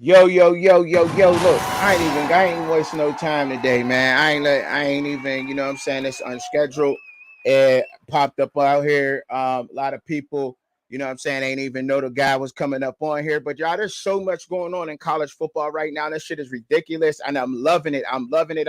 Yo. Look, I ain't wasting no time today, man. I ain't even, you know what I'm saying? It's unscheduled. It popped up out here. A lot of people, you know what I'm saying, ain't even know the guy was coming up on here. But y'all, there's so much going on in college football right now. This shit is ridiculous. And I'm loving it. I'm loving it.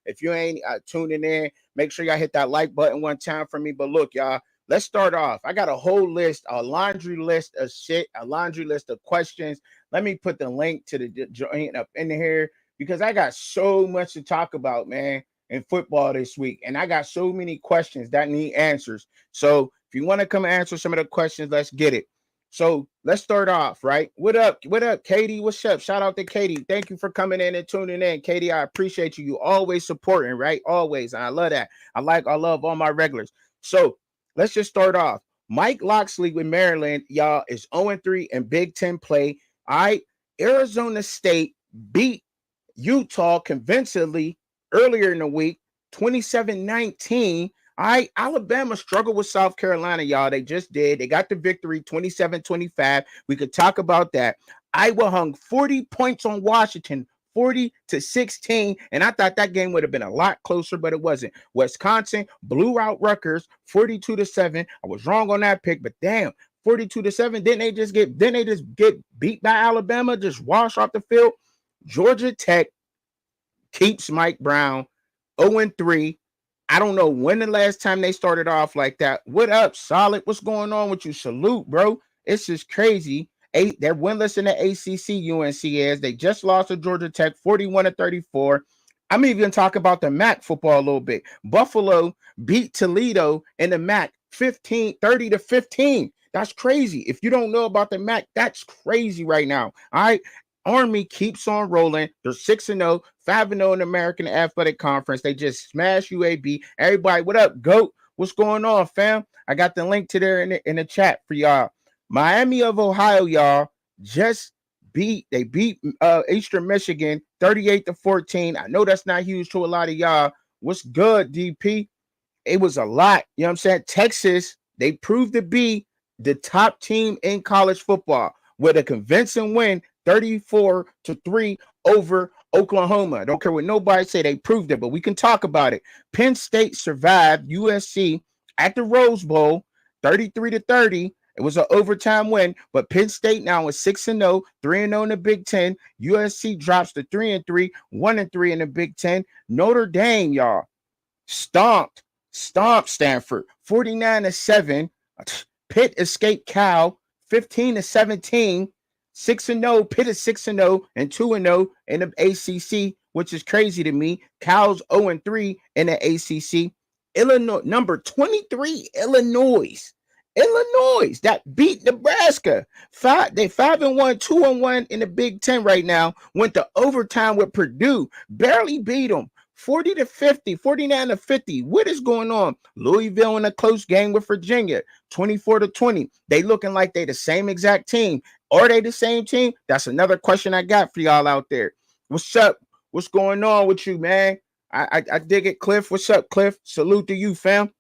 If you ain't tuning in, make sure y'all hit that like button one time for me. But look, y'all. Let's start off. I got a whole list, a laundry list of shit, a laundry list of questions. Let me put the link to the joint up in here because I got so much to talk about, man, in football this week. And I got so many questions that need answers. So if you want to come answer some of the questions, let's get it. So let's start off, right? What up? What up, Katie? What's up? Shout out to Katie. Thank you for coming in and tuning in. Katie, I appreciate you. You always supporting, right? Always. And I love that. I love all my regulars. So let's just start off. Mike Locksley with Maryland, y'all, is 0-3 in Big Ten play. All right. Arizona State beat Utah convincingly earlier in the week, 27-19. All right. Alabama struggled with South Carolina, y'all. They just did. They got the victory 27-25. We could talk about that. Iowa hung 40 points on Washington, 40-16. And I thought that game would have been a lot closer, but it wasn't. Wisconsin blew out Rutgers 42-7. I was wrong on that pick, but damn, 42-7. Didn't they just get beat by Alabama, just wash off the field? Georgia Tech keeps Mike Brown 0-3. I don't know when the last time they started off like that. What up, Solid? What's going on with you? Salute, bro. It's just crazy. They're winless in the ACC. UNC is. They just lost to Georgia Tech 41-34. I'm even talking about the MAC football a little bit. Buffalo beat Toledo in the MAC 30-15. That's crazy. If you don't know about the MAC, that's crazy right now. All right. Army keeps on rolling. They're 6-0, 5-0 in the American Athletic Conference. They just smashed UAB. Everybody, what up, GOAT? What's going on, fam? I got the link to there in the chat for y'all. Miami of Ohio, y'all, just beat Eastern Michigan 38-14. I know that's not huge to a lot of y'all. What's good, DP? It was a lot. You know what I'm saying? Texas, they proved to be the top team in college football with a convincing win 34-3 over Oklahoma. I don't care what nobody say, they proved it, but we can talk about it. Penn State survived USC at the Rose Bowl 33-30. It was an overtime win, but Penn State now is 6-0, 3-0 in the Big Ten. USC drops to 3-3, 1-3 in the Big Ten. Notre Dame, y'all, stomped Stanford 49-7. Pitt escaped Cal 15-17. 6-0. Pitt is 6-0 and 2-0 in the ACC, which is crazy to me. Cal's 0-3 in the ACC. Illinois, number 23, Illinois that beat Nebraska. They 5-1, 2-1 in the Big Ten right now. Went to overtime with Purdue. Barely beat them. 40-50, 49-50. What is going on? Louisville in a close game with Virginia, 24-20. They looking like they the same exact team. Are they the same team? That's another question I got for y'all out there. What's up? What's going on with you, man? I dig it, Cliff. What's up, Cliff? Salute to you, fam.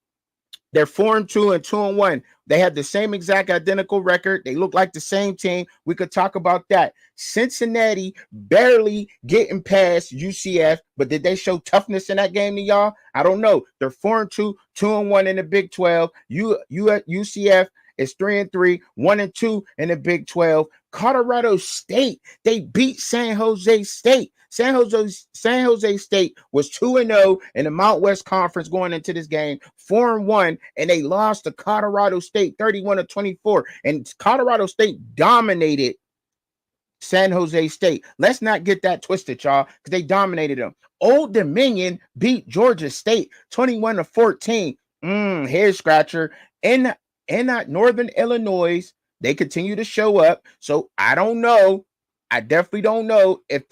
They're 4-2 and 2-1. They have the same exact identical record. They look like the same team. We could talk about that. Cincinnati barely getting past UCF, but did they show toughness in that game to y'all? I don't know. They're 4-2, 2-1 in the Big 12. UCF is 3-3, 1-2 in the Big 12. Colorado State, they beat San Jose State. San Jose State was 2-0 in the Mount West Conference going into this game, 4-1, and they lost to Colorado State 31-24. And Colorado State dominated San Jose State. Let's not get that twisted, y'all, because they dominated them. Old Dominion beat Georgia State 21-14. Head scratcher. In Northern Illinois, they continue to show up. So I don't know. I definitely don't know if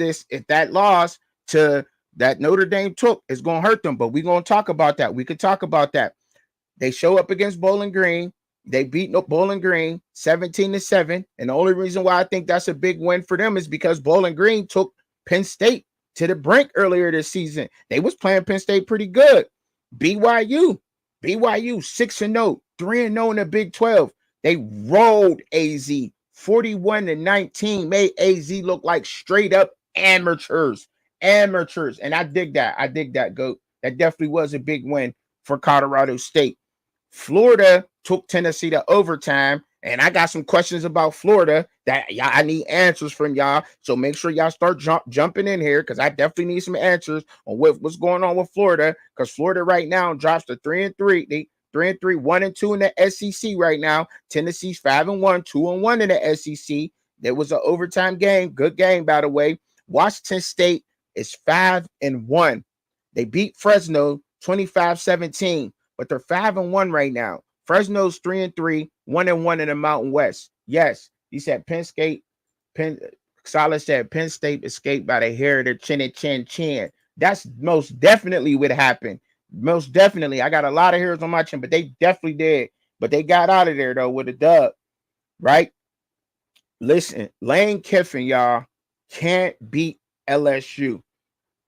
that loss to that Notre Dame took is going to hurt them, but we're going to talk about that. We could talk about that. They show up against Bowling Green. They beat Bowling Green 17-7. And the only reason why I think that's a big win for them is because Bowling Green took Penn State to the brink earlier this season. They was playing Penn State pretty good. BYU 6-0, 3-0 in the Big 12. They rolled AZ 41-19 made AZ look like straight up amateurs. Amateurs. And I dig that. I dig that, GOAT. That definitely was a big win for Colorado State. Florida took Tennessee to overtime. And I got some questions about Florida that I need answers from y'all. So make sure y'all start jumping in here, because I definitely need some answers on what's going on with Florida. Because Florida right now drops to 3-3. They 3-3, 1-2 in the SEC right now. Tennessee's 5-1, 2-1 in the SEC. There was an overtime game. Good game, by the way. Washington State is 5-1. They beat Fresno 25-17, but they're 5-1 right now. Fresno's 3-3, 1-1 in the Mountain West. Yes, he said Solid said Penn State escaped by the hair of their chin. That's most definitely what happened. Most definitely. I got a lot of hairs on my chin, but they definitely did. But they got out of there, though, with a dub, right? Listen, Lane Kiffin, y'all, can't beat LSU.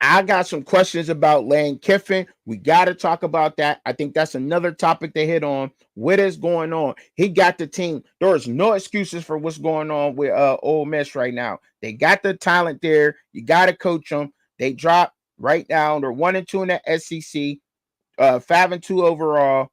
I got some questions about Lane Kiffin. We got to talk about that. I think that's another topic to hit on. What is going on? He got the team. There is no excuses for what's going on with Ole Miss right now. They got the talent there. You got to coach them. They dropped right now. They're 1-2 in the SEC, 5-2 overall.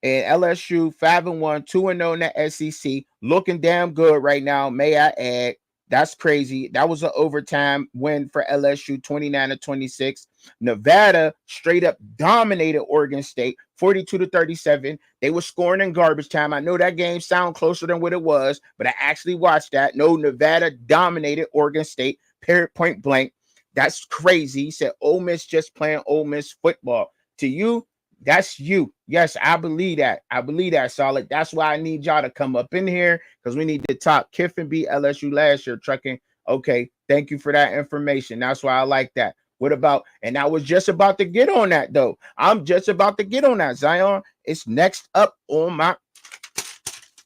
And LSU 5-1, 2-0 in the SEC. Looking damn good right now, may I add. That's crazy. That was an overtime win for LSU, 29-26. Nevada straight up dominated Oregon State, 42-37. They were scoring in garbage time. I know that game sound closer than what it was, but I actually watched that. No, Nevada dominated Oregon State, period, point blank. That's crazy. He said Ole Miss just playing Ole Miss football. To you, that's you. Yes, I believe that. I believe that, Solid. That's why I need y'all to come up in here, because we need to talk. Kiffin beat LSU last year, trucking. Okay, thank you for that information. That's why I like that. What about, and I was just about to get on that, though. I'm just about to get on that, Zion. It's next up on my,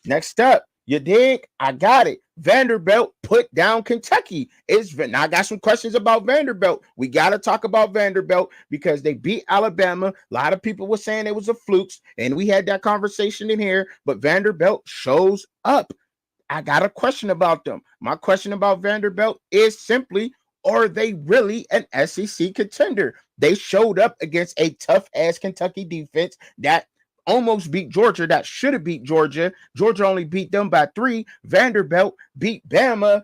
next up. You dig? I got it. Vanderbilt put down Kentucky. Now I got some questions about Vanderbilt. We got to talk about Vanderbilt because they beat Alabama. A lot of people were saying it was a fluke, and we had that conversation in here, but Vanderbilt shows up. I got a question about them. My question about Vanderbilt is simply, are they really an SEC contender? They showed up against a tough-ass Kentucky defense that almost beat Georgia, that should have beat Georgia. Georgia only beat them by 3. Vanderbilt beat Bama.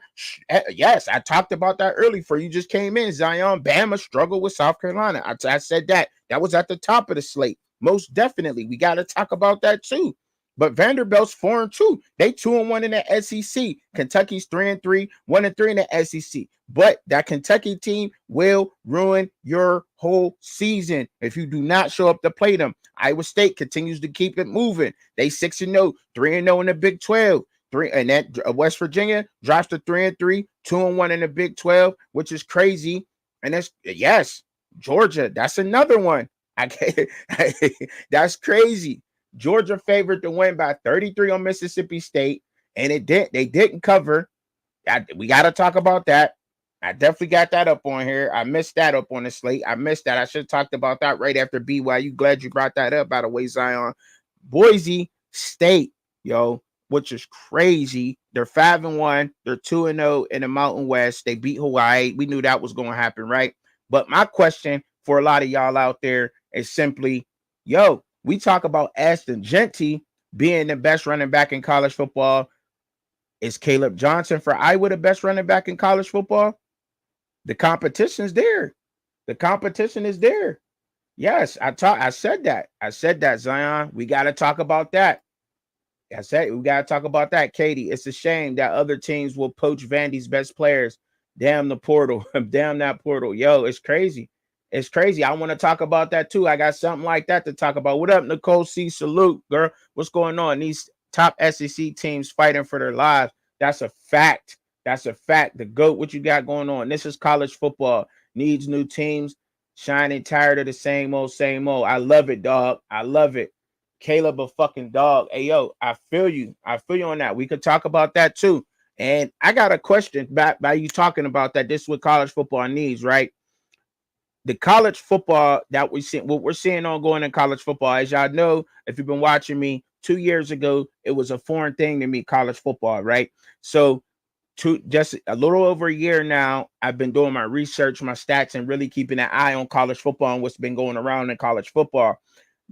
Yes, I talked about that early before you just came in, Zion. Bama struggled with South Carolina. I said that. That was at the top of the slate. Most definitely. We got to talk about that too. But Vanderbilt's 4-2. They 2-1 in the SEC. Kentucky's 3-3, 1-3 in the SEC. But that Kentucky team will ruin your whole season if you do not show up to play them. Iowa State continues to keep it moving. They 6-0, 3-0 in the Big 12. And that West Virginia drops to 3-3, 2-1 in the Big 12, which is crazy. And that's, yes, Georgia. That's another one. That's crazy. Georgia favored to win by 33 on Mississippi State, and they didn't cover. We got to talk about that. I definitely got that up on here. I missed that up on the slate. I missed that. I should have talked about that right after BYU. Glad you brought that up, by the way, Zion. Boise State, yo, which is crazy. They're 5-1. They're 2-0 in the Mountain West. They beat Hawaii. We knew that was going to happen, right? But my question for a lot of y'all out there is simply, yo, we talk about Ashton Jeanty being the best running back in college football. Is Caleb Johnson for Iowa the best running back in college football? The competition is there. The competition is there. Yes, I said that. I said that, Zion. We got to talk about that. I said we got to talk about that, Katie. It's a shame that other teams will poach Vandy's best players. Damn the portal. Damn that portal. Yo, it's crazy. It's crazy. I want to talk about that too. I got something like that to talk about. What up, Nicole C? Salute, girl. What's going on? These top SEC teams fighting for their lives. That's a fact. That's a fact. The GOAT, what you got going on? This is college football. Needs new teams. Shining tired of the same old, same old. I love it, dog. I love it. Caleb a fucking dog. Hey, yo, I feel you. I feel you on that. We could talk about that too. And I got a question by you talking about that. This is what college football needs, right? The college football that we see, what we're seeing ongoing in college football, as y'all know, if you've been watching me, 2 years ago, it was a foreign thing to me, college football, right? So just a little over a year now, I've been doing my research, my stats, and really keeping an eye on college football and what's been going around in college football.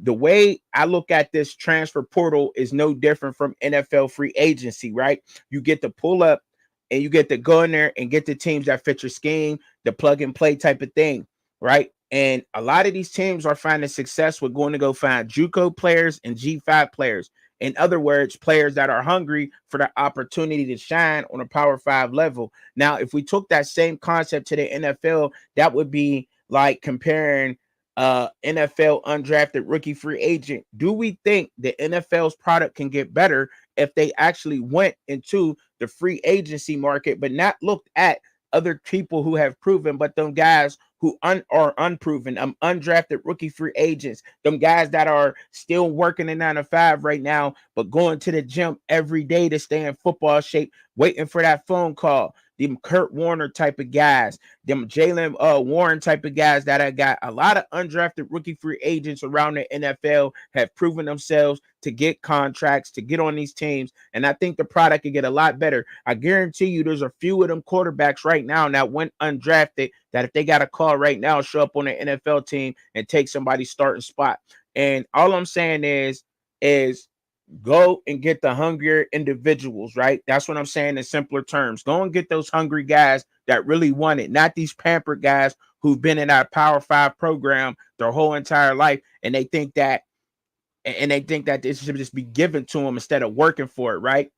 The way I look at this transfer portal is no different from NFL free agency, right? You get to pull up and you get to go in there and get the teams that fit your scheme, the plug and play type of thing, right? And a lot of these teams are finding success with going to go find JUCO players and G5 players. In other words, players that are hungry for the opportunity to shine on a Power 5 level. Now, if we took that same concept to the NFL, that would be like comparing NFL undrafted rookie free agent. Do we think the NFL's product can get better if they actually went into the free agency market, but not looked at other people who have proven, but them guys who are unproven, undrafted rookie free agents, them guys that are still working in 9 to 5 right now, but going to the gym every day to stay in football shape, waiting for that phone call. Them Kurt Warner type of guys, them Jalen Warren type of guys that I got. A lot of undrafted rookie free agents around the NFL have proven themselves to get contracts, to get on these teams. And I think the product can get a lot better. I guarantee you there's a few of them quarterbacks right now that went undrafted that if they got a call right now, show up on an NFL team and take somebody's starting spot. And all I'm saying is go and get the hungrier individuals, right? That's what I'm saying in simpler terms. Go and get those hungry guys that really want it, not these pampered guys who've been in our Power 5 program their whole entire life, and they think that this should just be given to them instead of working for it, right?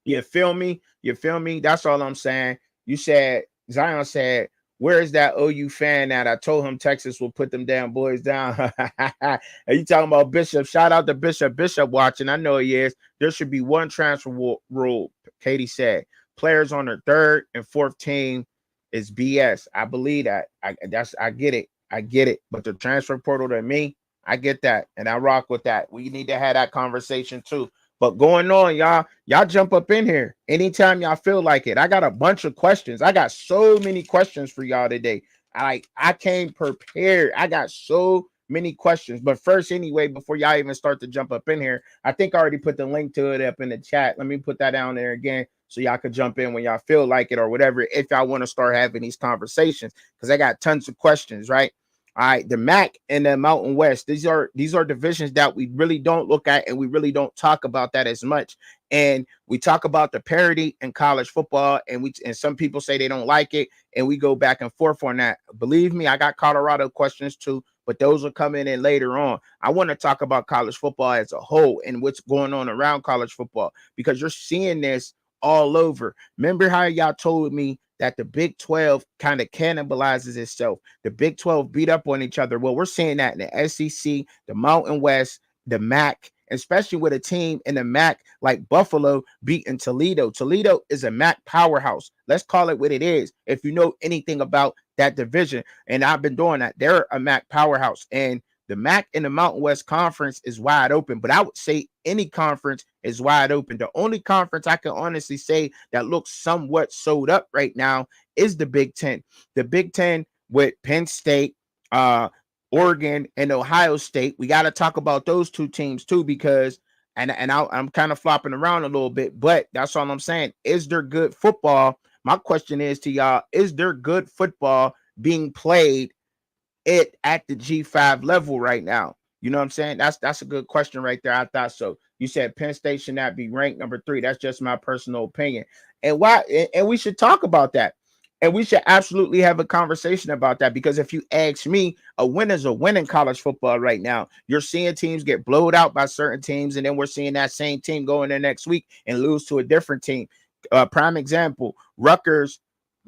You feel me? You feel me? That's all I'm saying. You said, Zion said, where is that OU fan at? I told him Texas will put them damn boys down. Are you talking about Bishop? Shout out to Bishop. Bishop watching. I know he is. There should be one transfer rule, Katie said. Players on their third and fourth team is BS. I believe that. I get it. I get it. But the transfer portal to me, I get that. And I rock with that. We need to have that conversation too. But going on, y'all jump up in here anytime y'all feel like it. I got a bunch of questions. I got so many questions for y'all today. I came prepared. I got so many questions. But first, anyway, before y'all even start to jump up in here, I think I already put the link to it up in the chat. Let me put that down there again so y'all could jump in when y'all feel like it or whatever, if y'all want to start having these conversations, because I got tons of questions, right? All right, the MAC and the Mountain West. These are divisions that we really don't look at, and we really don't talk about that as much. And we talk about the parity in college football, and some people say they don't like it, and we go back and forth on that. Believe me, I got Colorado questions too, but those are coming in later on. I want to talk about college football as a whole and what's going on around college football, because you're seeing this all over. Remember how y'all told me that the Big 12 kind of cannibalizes itself. The Big 12 beat up on each other. Well, we're seeing that in the SEC, the Mountain West, the MAC, especially with a team in the MAC like Buffalo beating Toledo. Toledo is a MAC powerhouse. Let's call it what it is. If you know anything about that division, and I've been doing that, they're a MAC powerhouse. And the MAC in the Mountain West Conference is wide open, but I would say any conference is wide open. The only conference I can honestly say that looks somewhat sold up right now is the Big Ten. The Big Ten with Penn State, Oregon, and Ohio State. We got to talk about those two teams too, because I'm kind of flopping around a little bit, but that's all I'm saying. Is there good football? My question is to y'all, is there good football being played at the G5 level right now? You know what I'm saying? That's a good question right there. I thought so. You said Penn State should not be ranked number 3. That's just my personal opinion. And why? And we should talk about that. And we should absolutely have a conversation about that, because if you ask me, a win is a win in college football right now. You're seeing teams get blowed out by certain teams, and then we're seeing that same team go in there next week and lose to a different team. Prime example, Rutgers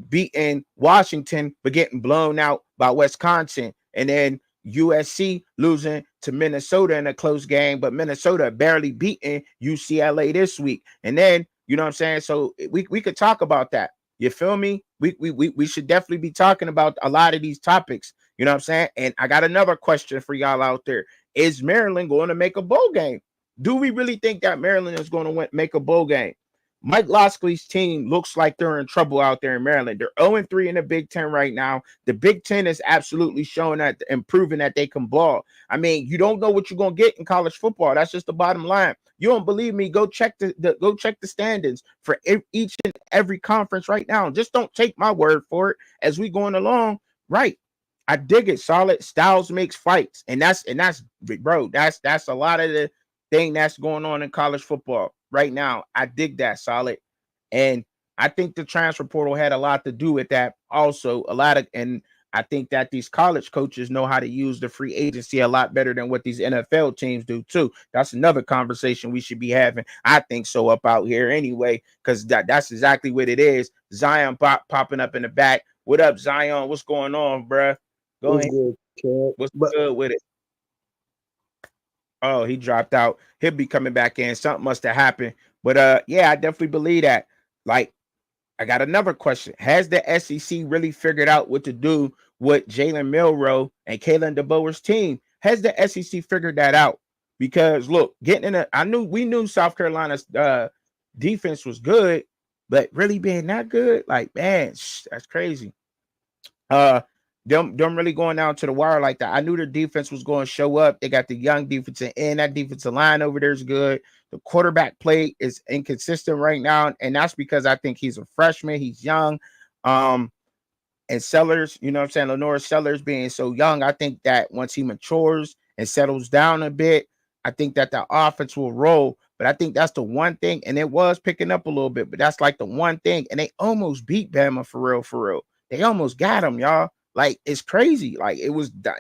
beating Washington but getting blown out by Wisconsin, and then USC losing to Minnesota in a close game, but Minnesota barely beating UCLA this week. And then, you know what I'm saying? So we could talk about that. You feel me? We should definitely be talking about a lot of these topics. You know what I'm saying? And I got another question for y'all out there. Is Maryland going to make a bowl game? Do we really think that Maryland is going to make a bowl game? Mike Locksley's team looks like they're in trouble out there in Maryland. They're 0-3 in the Big Ten right now. The Big Ten is absolutely showing that and proving that they can ball. I mean, you don't know what you're gonna get in college football. That's just the bottom line. You don't believe me? Go check the standings for each and every conference right now. Just don't take my word for it as we going along. Right. I dig it. Solid styles makes fights, and that's bro. That's a lot of the thing that's going on in college football right now. I dig that, Solid. And I think the transfer portal had a lot to do with that. Also, and I think that these college coaches know how to use the free agency a lot better than what these NFL teams do too. That's another conversation we should be having. I think so up out here anyway, because that's exactly what it is. Zion popping up in the back. What up, Zion? What's going on, bruh? Go ahead. What's good with it? Oh, he dropped out. He'll be coming back in. Something must have happened. But yeah, I definitely believe that. Like, I got another question. Has the SEC really figured out what to do with Jalen Milroe and Kalen DeBoer's team? Has the SEC figured that out? Because look, we knew South Carolina's defense was good, but really being that good, like, man, that's crazy. Them really going down to the wire like that. I knew their defense was going to show up. They got the young defensive end. That defensive line over there is good. The quarterback play is inconsistent right now, and that's because I think he's a freshman. He's young. And Sellers, you know what I'm saying? Lenore Sellers being so young, I think that once he matures and settles down a bit, I think that the offense will roll. But I think that's the one thing, and it was picking up a little bit, but that's like the one thing. And they almost beat Bama for real, for real. They almost got him, y'all. Like, it's crazy. Like,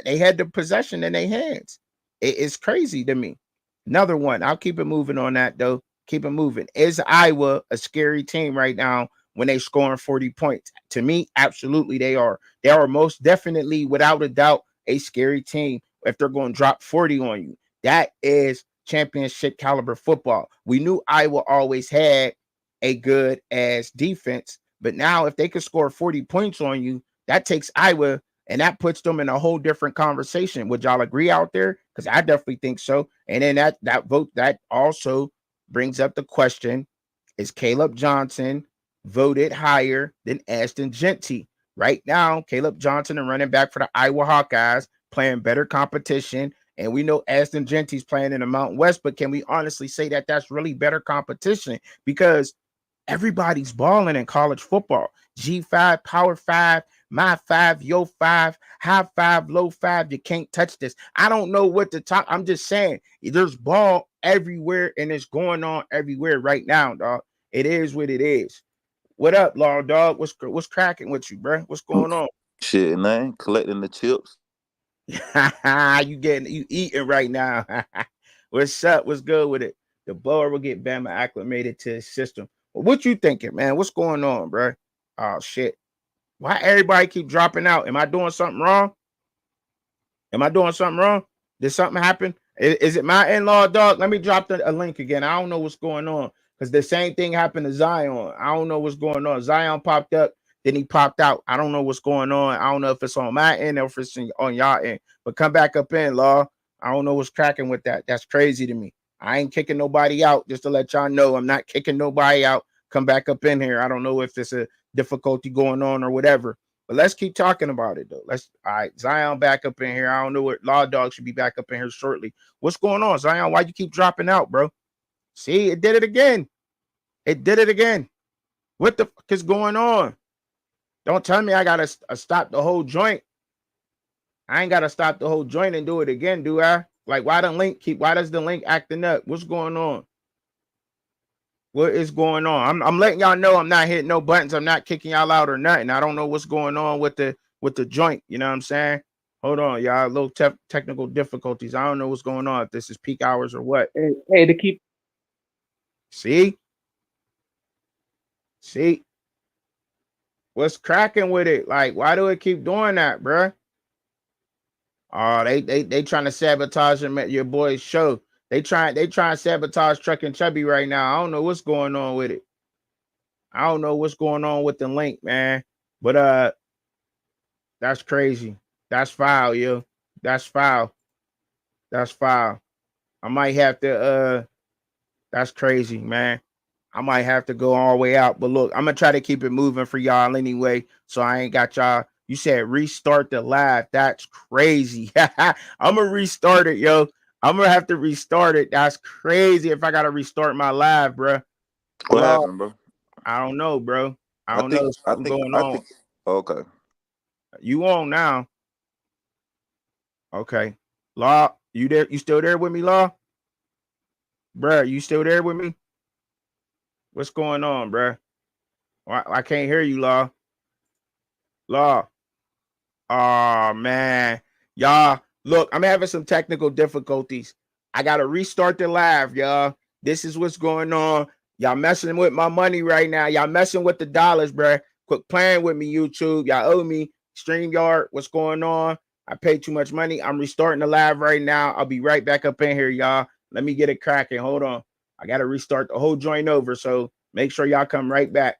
they had the possession in their hands. It's crazy to me. Another one. I'll keep it moving on that, though. Keep it moving. Is Iowa a scary team right now when they scoring 40 points? To me, absolutely they are. They are most definitely, without a doubt, a scary team if they're going to drop 40 on you. That is championship caliber football. We knew Iowa always had a good ass defense, but now if they could score 40 points on you, that takes Iowa and that puts them in a whole different conversation. Would y'all agree out there? Because I definitely think so. And then that vote that also brings up the question: is Caleb Johnson voted higher than Ashton Jeanty? Right now, Caleb Johnson, a running back for the Iowa Hawkeyes, playing better competition. And we know Ashton Jeanty's playing in the Mountain West, but can we honestly say that that's really better competition? Because everybody's balling in college football. G5, Power 5, my 5, yo 5, high 5, low 5. You can't touch this. I don't know what to talk. I'm just saying there's ball everywhere and it's going on everywhere right now, dog. It is what it is. What up, Law Dog? What's cracking with you, bro? What's going on? Shit, man, collecting the chips. You eating right now. What's up? What's good with it? The blower will get Bama acclimated to his system. Well, what you thinking, man? What's going on, bro? Oh shit. Why everybody keep dropping out? Am I doing something wrong? Am I doing something wrong? Did something happen? Is it my in-law, dog? Let me drop a link again. I don't know what's going on because the same thing happened to Zion. I don't know what's going on. Zion popped up, then he popped out. I don't know what's going on. I don't know if it's on my end or if it's on y'all end. But come back up in, Law. I don't know what's cracking with that. That's crazy to me. I ain't kicking nobody out. Just to let y'all know, I'm not kicking nobody out. Come back up in here. I don't know if there's a difficulty going on or whatever. But let's keep talking about it though. All right, Zion back up in here. I don't know what Law Dog should be back up in here shortly. What's going on, Zion? Why you keep dropping out, bro? See, it did it again. It did it again. What the fuck is going on? Don't tell me I gotta stop the whole joint. I ain't gotta stop the whole joint and do it again, do I? Like, why does the link acting up? What's going on? What is going on? I'm letting y'all know I'm not hitting no buttons. I'm not kicking y'all out or nothing. I don't know what's going on with the joint. You know what I'm saying? Hold on, y'all. A little technical difficulties. I don't know what's going on. If this is peak hours or what. Hey, to keep. See? What's cracking with it? Like, why do it keep doing that, bruh? Oh, they trying to sabotage your boy's show. They trying to sabotage Truck and Chubby right now. I don't know what's going on with it. I don't know what's going on with the link, man. But that's crazy. That's foul, yo. That's foul. That's foul. I might have to that's crazy, man. I might have to go all the way out. But look, I'm gonna try to keep it moving for y'all anyway. So I ain't got y'all. You said restart the live. That's crazy. I'm gonna restart it, yo. I'm gonna have to restart it. That's crazy if I gotta restart my live, bro. What Law, happened, bro? I don't know, bro. I I don't think know I something think going I on. think okay. You on now? Okay. Law, you there? You still there with me, Law? Bruh, you still there with me? What's going on, bruh? I can't hear you, Law. Law. Oh man. Y'all, look, I'm having some technical difficulties. I gotta restart the live, y'all. This is what's going on. Y'all messing with my money right now. Y'all messing with the dollars, bruh. Quit playing with me, YouTube. Y'all owe me. StreamYard, what's going on? I paid too much money. I'm restarting the live right now. I'll be right back up in here, y'all. Let me get it cracking. Hold on. I gotta restart the whole joint over. So make sure y'all come right back.